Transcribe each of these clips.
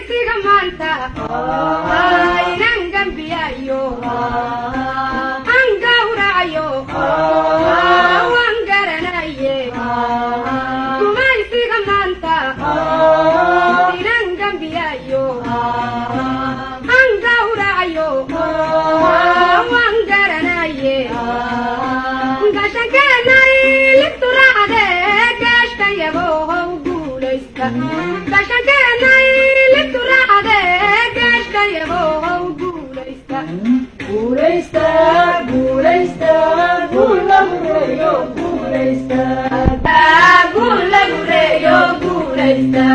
gumaysiga maanta inaan gambiyayo aan gawracayo waan garanaye gumaysiga maanta inaan gambiyayo aan gawracayo waan garanaye gashankeenay libturaacde gaashkayago how guulaysta gashankeenay libturaacde gaashkayago how guulaysta guulaysta guulaysta guulagureeyo guulaysta guulagureeyo guulaysta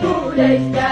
Guulaysta